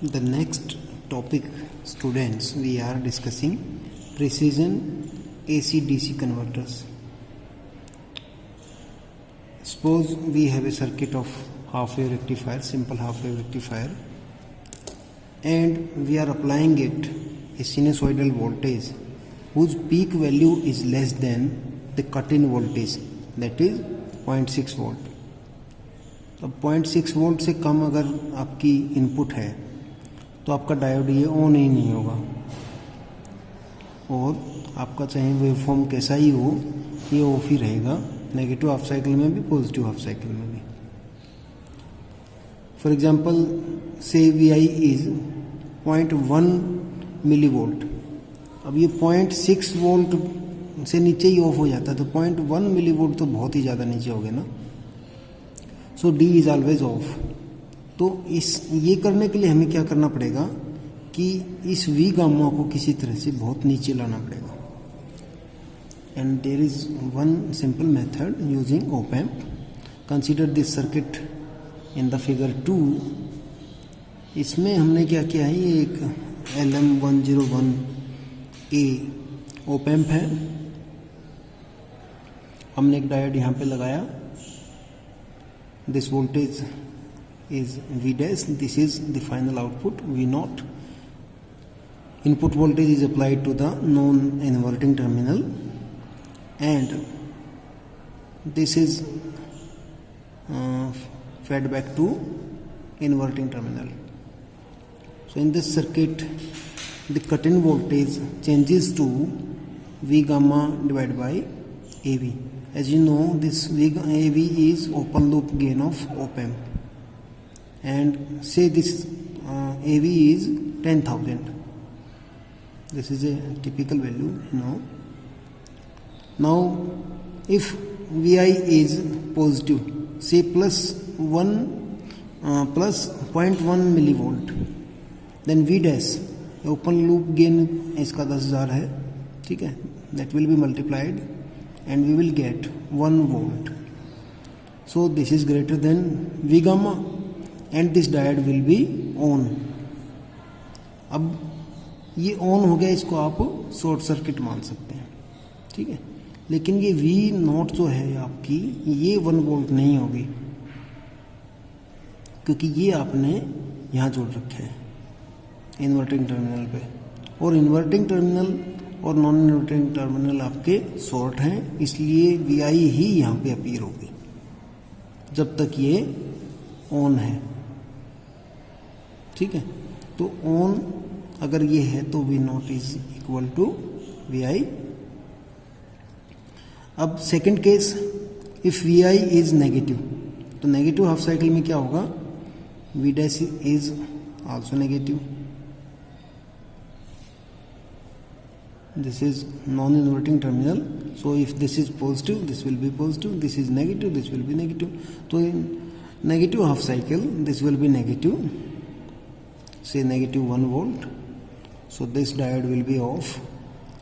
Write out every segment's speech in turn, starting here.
The next topic, students, we are discussing precision AC/DC converters. Suppose we have a circuit of half wave rectifier, simple half wave rectifier, and we are applying it a sinusoidal voltage whose peak value is less than the cut-in voltage, that is 0.6 volt. अब 0.6 volt से कम अगर आपकी input है तो आपका diode ये on ही नहीं होगा, और आपका चाहे वेवफॉर्म कैसा ही हो ये ऑफ ही रहेगा, नेगेटिव हाफ साइकिल में भी पॉजिटिव हाफ साइकिल में भी. फॉर एग्जांपल से VI इज 0.1 मिली वोल्ट. अब ये 0.6 वोल्ट से नीचे ही ऑफ हो जाता है तो 0.1 मिली वोल्ट तो बहुत ही ज़्यादा नीचे हो गए ना. सो D इज़ ऑलवेज ऑफ. तो ये करने के लिए हमें क्या करना पड़ेगा कि इस V गामा को किसी तरह से बहुत नीचे लाना पड़ेगा. And there is one simple method using op amp. Consider this circuit in the figure 2. इसमें हमने क्या किया है, ये एक LM101A ऑप एम्प है. हमने एक डायोड यहाँ पे लगाया. This voltage is V dash. This is the final output V0. Input voltage is applied to the non-inverting terminal, and this is fed back to inverting terminal. So in this circuit, the cut-in voltage changes to V gamma divided by AV. As you know, this AV is open loop gain of op amp, and say this AV is 10,000. This is a typical value, you know. Now if VI is positive, say plus 0.1 millivolt, then V dash open loop gain इसका 10,000 है, ठीक है. That will be multiplied and we will get 1 volt. So this is greater than V gamma and this diode will be on. अब ये on हो गया, इसको आप शॉर्ट सर्किट मान सकते हैं, ठीक है. लेकिन ये V0 जो है आपकी, ये 1 वोल्ट नहीं होगी क्योंकि ये आपने यहाँ जोड़ रखे हैं इन्वर्टिंग टर्मिनल पे, और इन्वर्टिंग टर्मिनल और नॉन इन्वर्टिंग टर्मिनल आपके शॉर्ट हैं, इसलिए VI ही यहाँ पे अपीयर होगी जब तक ये ऑन है, ठीक है. तो ऑन अगर ये है तो V0 is equal to VI. अब second case, if VI is negative, तो नेगेटिव हाफ साइकिल में क्या होगा, V dash is also negative. This is non-inverting terminal, so if this is positive, this will be positive. This is negative, this will be negative. So in negative half cycle, this will be negative, say negative 1 volt. So this diode will be off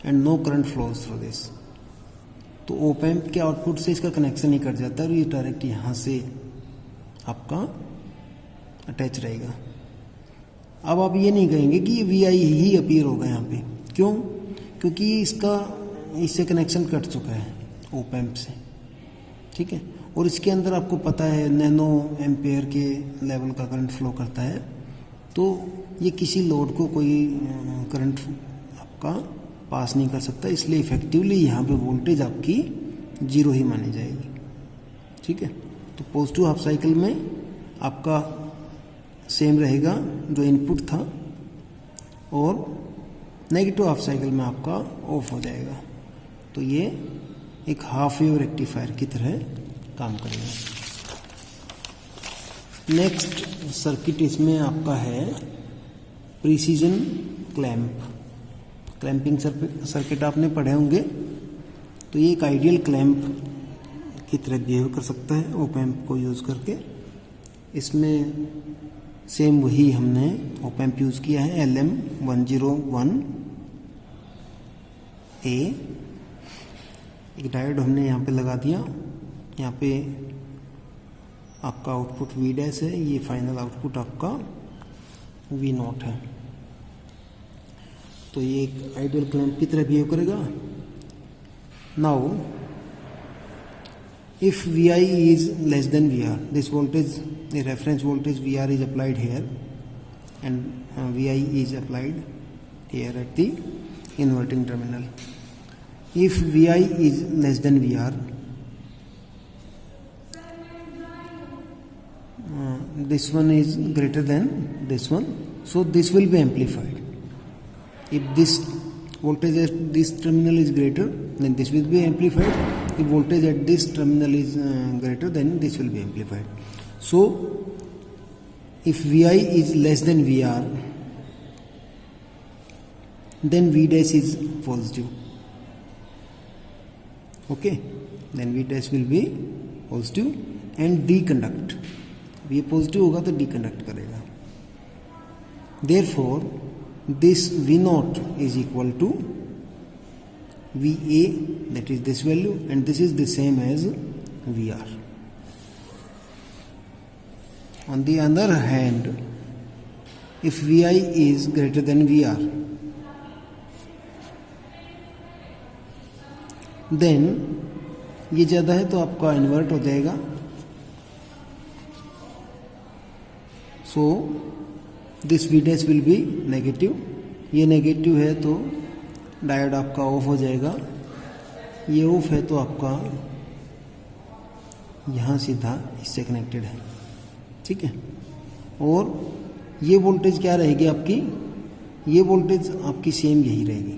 and no current flows through this. तो op amp के output से इसका connection ही cut जाता है और ये direct यहाँ से आपका अटैच रहेगा. अब आप ये नहीं कहेंगे कि ये VI ही अपीयर होगा यहाँ पे. क्यों? क्योंकि इससे कनेक्शन कट चुका है ओप एम्प से, ठीक है. और इसके अंदर आपको पता है नैनो एम्पेयर के लेवल का करंट फ्लो करता है, तो ये किसी लोड को कोई करंट आपका पास नहीं कर सकता, इसलिए इफेक्टिवली यहाँ पे वोल्टेज आपकी 0 ही मानी जाएगी, ठीक है. तो पॉजिटिव हाफ साइकिल में आपका सेम रहेगा जो इनपुट था, और नेगेटिव हाफ साइकिल में आपका ऑफ हो जाएगा. तो ये एक हाफ वेव रेक्टिफायर की तरह काम करेगा. नेक्स्ट सर्किट इसमें आपका है प्रिसीजन क्लैंप. क्लैंपिंग सर्किट आपने पढ़े होंगे. तो ये एक आइडियल क्लैंप की तरह बिहेव कर सकता है ऑप एम्प को यूज़ करके. इसमें सेम वही हमने ऑप एम्प यूज़ किया है, LM101A. एक डायोड हमने यहाँ पे लगा दिया. यहाँ पे आपका आउटपुट V डैश है, ये फाइनल आउटपुट आपका वी नॉट है। तो ये एक आइडियल क्लैंप की तरह बिहेव करेगा। Now if Vi is less than Vr, this voltage, the reference voltage Vr is applied here, and Vi is applied here at the inverting terminal. If Vi is less than Vr, this one is greater than this one, so this will be amplified. If this voltage at this terminal is greater, then this will be amplified. If voltage at this terminal is greater, then this will be amplified. So if Vi is less than Vr, then V dash is positive. Okay, then V dash will be positive and deconduct. ये positive होगा तो डिकंडक्ट करेगा. Therefore this V naught is equal to VA, that is this value, and this is the same as VR. On the other hand, if Vi is greater than VR, then ये ज़्यादा है तो आपका invert हो जाएगा. So this V dash will be negative. ये negative है तो डायोड आपका ऑफ हो जाएगा. ये ऑफ है तो आपका यहाँ सीधा इससे कनेक्टेड है. ठीक है. और ये वोल्टेज क्या रहेगी आपकी? ये वोल्टेज आपकी सेम यही रहेगी.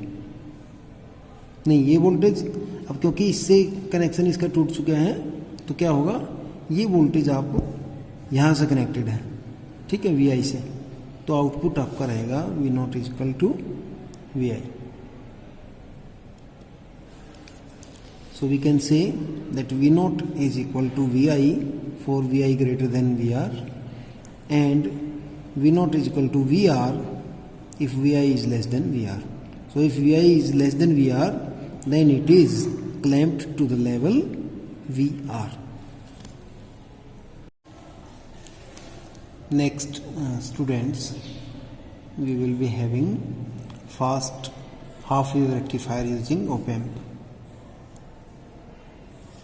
नहीं, ये वोल्टेज अब क्योंकि इससे कनेक्शन इसका टूट चुका है तो क्या होगा, ये वोल्टेज आप यहाँ से कनेक्टेड है. ठीक है, Vi से. तो आउटपुट आपका रहेगा V not is equal to Vi. So we can say that V naught is equal to Vi for Vi greater than Vr, and V naught is equal to Vr if Vi is less than Vr. So if Vi is less than Vr, then it is clamped to the level Vr. Next, students, we will be having fast half-wave rectifier using op-amp.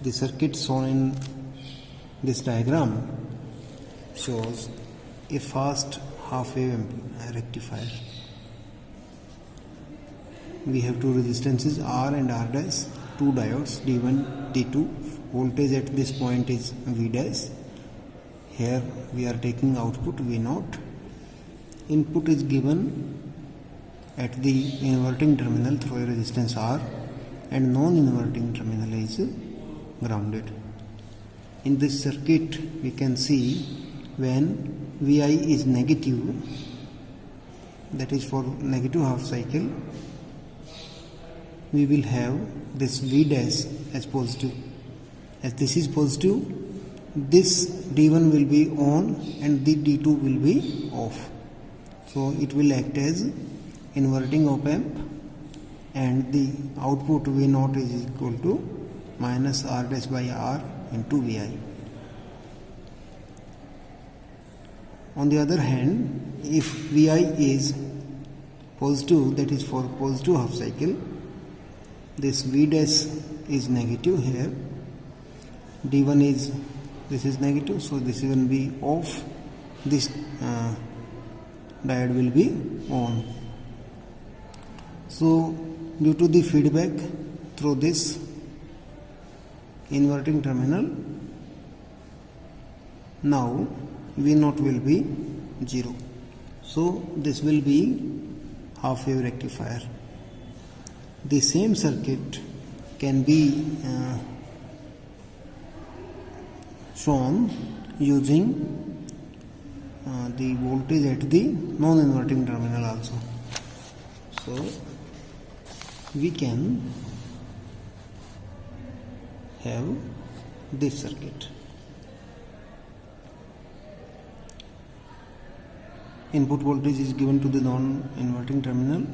The circuit shown in this diagram shows a fast half-wave rectifier. We have two resistances R and R dash, two diodes D1, D2. Voltage at this point is V dash. Here we are taking output V naught. Input is given at the inverting terminal through a resistance R, and non-inverting terminal is grounded. In this circuit we can see when Vi is negative, that is for negative half cycle, we will have this V dash as positive. As this is positive, this D1 will be on and the D2 will be off. So it will act as inverting op amp, and the output V naught is equal to minus R dash by R into Vi. On the other hand, if Vi is positive, that is for positive half cycle, this V dash is negative here, D1 is, this is negative, so this will be off, this diode will be on. So due to the feedback through this inverting terminal, now V naught will be 0. So this will be half wave rectifier. The same circuit can be shown using the voltage at the non-inverting terminal also. So we can have this circuit. Input voltage is given to the non-inverting terminal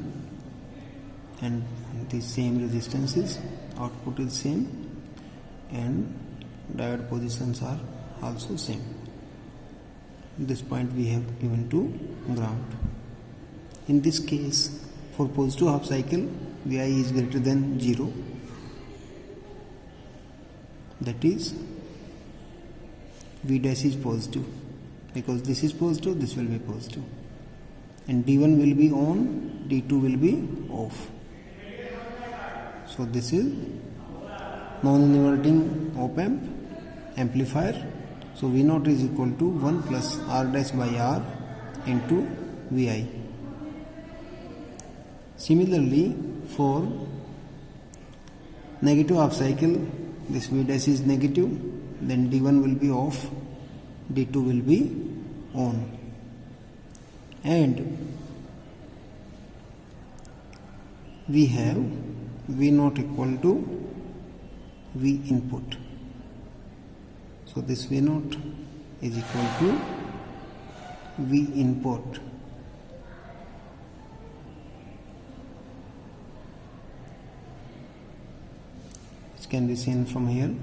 and the same resistances, output is same, and diode positions are also same. this point we have given to ground. In this case, for positive half cycle, Vi is greater than 0, that is V dash is positive, because this is positive, this will be positive, and D1 will be on, D2 will be off. So this is non-inverting op-amp amplifier. So V0 is equal to 1 plus R dash by R into Vi. Similarly, for negative half cycle, this V dash is negative, then D1 will be off, D2 will be on, and we have V0 equal to V input. So this V0 is equal to V input. Which can be seen from here,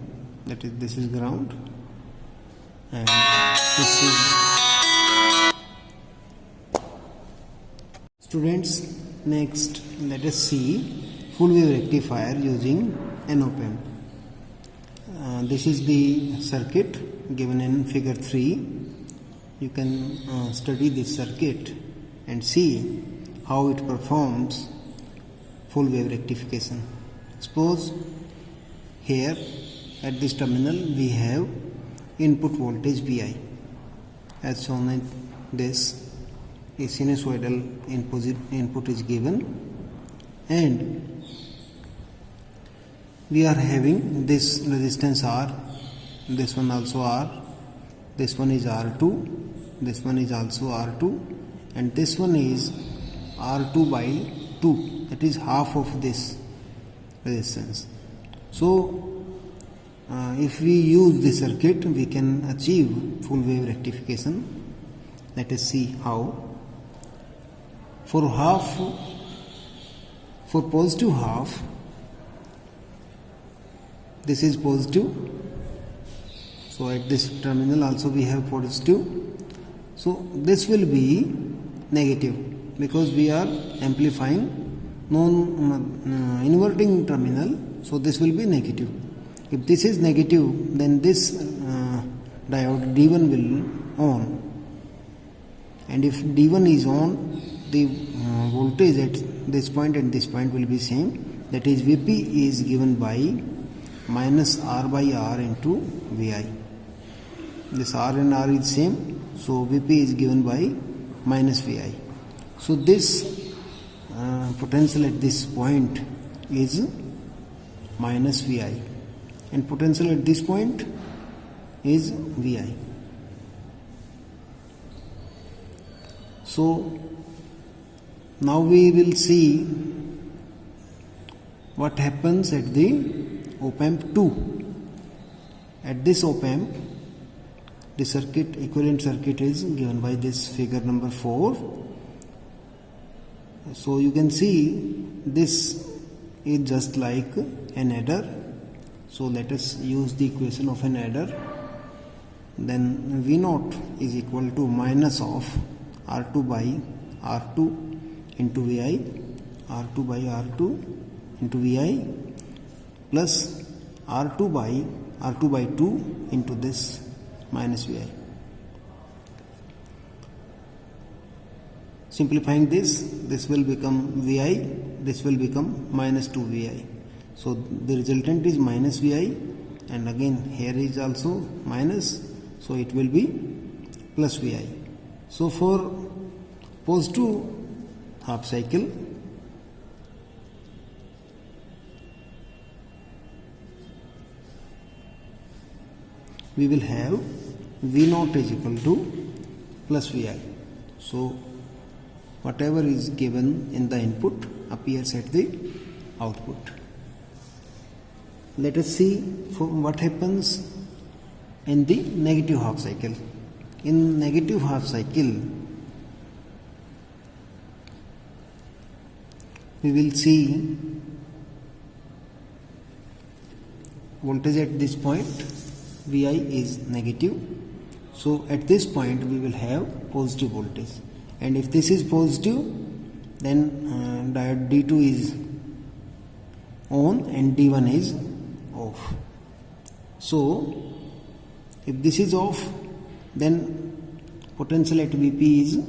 that is, this is ground and this is. Students, next let us see full wave rectifier using an op-amp. This is the circuit given in figure 3. You can study this circuit and see how it performs full wave rectification. Suppose here at this terminal we have input voltage Vi, as shown in this. A sinusoidal input is given, and we are having this resistance R, this one also R, this one is R2, this one is also R2, and this one is R2 by 2, that is half of this resistance. So if we use this circuit, we can achieve full wave rectification. Let us see how. For positive half, this is positive, so at this terminal also we have positive, so this will be negative because we are amplifying non-inverting terminal, so this will be negative. If this is negative, then this diode D1 will on, and if D1 is on, the voltage at this point and this point will be same, that is Vp is given by minus R by R into Vi. This R and R is same, so Vp is given by minus Vi. So this potential at this point is minus Vi, and potential at this point is Vi. So now we will see what happens at the op-amp 2. At this op-amp, the circuit, equivalent circuit is given by this figure number 4. So you can see this is just like an adder. So let us use the equation of an adder. Then V0 is equal to minus of R2 by R2 into Vi, R2 by R2 into Vi, plus R2 by 2 into this minus Vi. Simplifying this will become Vi, this will become minus 2 Vi. So the resultant is minus Vi, and again here is also minus, so it will be plus Vi. So for positive half cycle, we will have V0 is equal to plus Vi. So whatever is given in the input appears at the output. Let us see what happens in the negative half cycle. In negative half cycle, we will see voltage at this point Vi is negative, So at this point we will have positive voltage, and if this is positive, then diode D2 is on and D1 is off. So if this is off, then potential at Vp is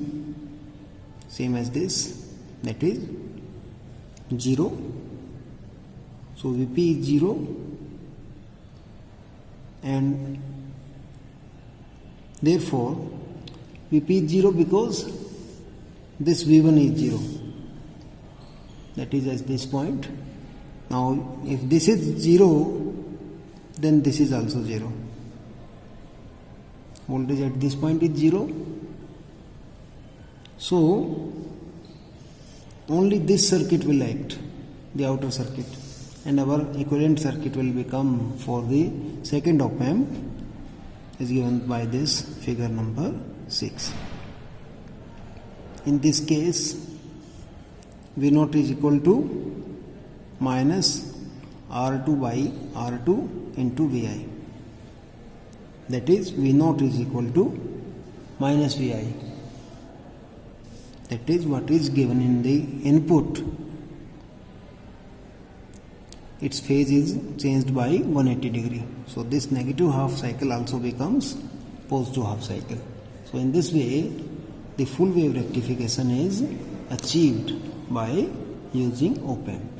same as this, that is 0. So Vp is 0, and therefore Vp is 0 because this V1 is 0, that is at this point. Now if this is 0, then this is also 0. Voltage at this point is 0. So only this circuit will act, the outer circuit, and our equivalent circuit will become for the second op amp is given by this figure number 6. In this case, V0 is equal to minus R2 by R2 into Vi. That is, V0 is equal to minus Vi. That is what is given in the input. Its phase is changed by 180 degree. So this negative half cycle also becomes positive half cycle. So in this way, the full wave rectification is achieved by using op amp.